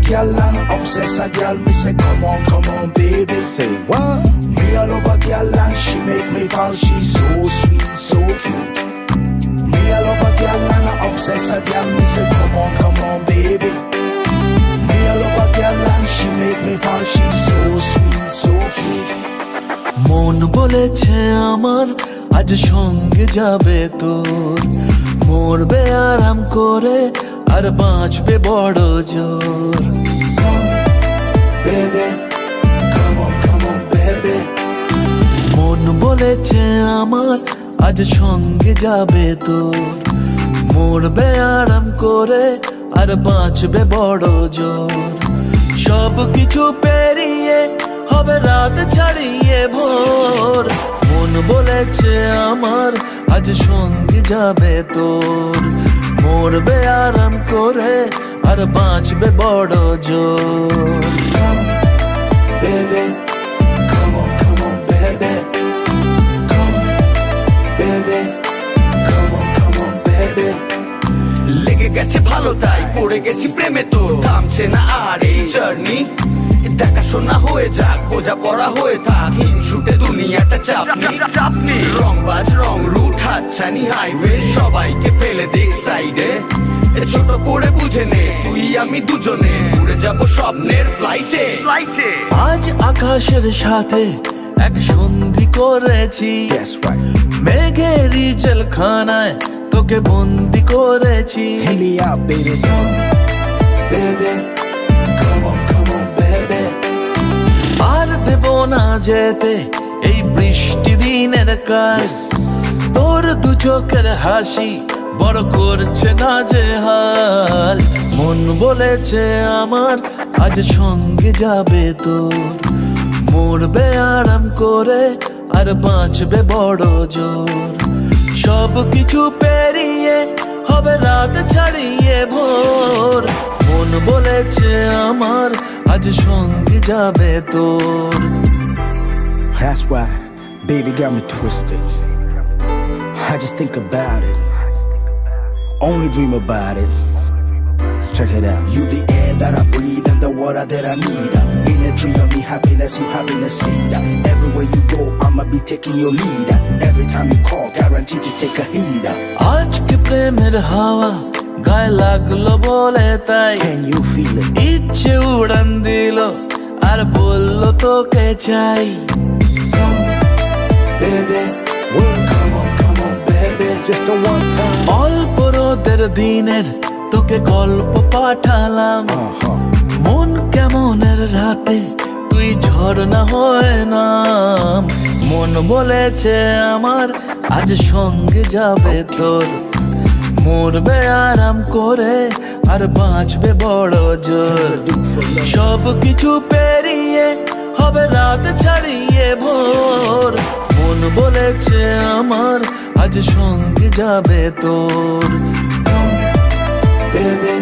girl and obsess a girl. Me say come on, baby. Say what? Me a love a girl and she make me fall. She's so sweet, so cute. Me a love a girl and I obsess a girl. Me say come on, baby. Me a love a girl and she make me fall. She's so sweet, so cute. মন বলেছে আমার আজ সঙ্গে যাবে তোর, মরবে আরাম করে আর বাঁচবে বড় জোর। Baby, come on, baby. মন বলেছে আমার আজ সঙ্গে যাবে তোর, মরবে আরাম করে আর বাঁচবে বড় জোর। সব কিছু পেরিয়ে হবে রাত ছাড়িয়ে ভোর। মন বলেছে আমার আজ সঙ্গে যাবে তোর, মরবে আরাম করে আর বাঁচবে বড় জোর। Baby, come on, baby. Come, baby, come on, baby. লেগে গেছে ভালো তাই পড়ে গেছি প্রেমে তোর, থামছে না আর এই জার্নি। দেখাশোনা হয়ে যাক, বোঝা পড়া হয়ে থাক, হিংসুটে দুনিয়াটা চাপনি। রংবাজ রং রুট হাতছানি হাইওয়ে, সবাইকে ফেলে দেখ সাইডে। ছোট করে বুঝে নে তুই আমি দুজনে উড়ে যাব স্বপ্নের ফ্লাইটে। আজ আকাশের সাথে এক সন্ধি করেছি, That's right. মেঘেরই জেলখানায় তোকে বন্দি করেছি। Hit me out, baby. Come, baby. Come on, baby. আর দেব না যেতে এই বৃষ্টি দিনের কাজ, তোর দু চোখের হাসি বড় করছে না যে হাল। মন বলেছে আমার আজ সঙ্গে যাবে তোর, মরবে আরাম করে আর বাঁচবে বড় জোর। সব কিছু পেরিয়ে হবে রাত ছাড়িয়ে ভোর। মন বলেছে আমার আজ সঙ্গে যাবে তোর। That's why, baby got me twisted. I just think about it, only dream about it. Check it out. You the air that I breathe and the water that I need. In a tree of me happiness, you having a seed. Everywhere you go, I'ma be taking your lead. Every time you call, guaranteed to take a heed. আজকে প্রেমের হাওয়া গায়ে লাগলো বলে তাই, Can you feel it? ইচ্ছে উড়ান দিল আর বললো তোকে চাই। Come, baby. Well, come on, baby. Just a one time. অল্প রোদের দিনের তোকে গল্প পাঠালাম, মন কেমনের রাতে তুই ঝর্ণা হয়ে নাম। মন বলেছে আমার আজ সঙ্গে যাবে তোর, মরবে আরাম করে আর বাঁচবে বড় জোর। সব কিছু পেরিয়ে হবে রাত ছাড়িয়ে ভোর। মন বলেছে আমার আজ সঙ্গে যাবে তোর। Baby.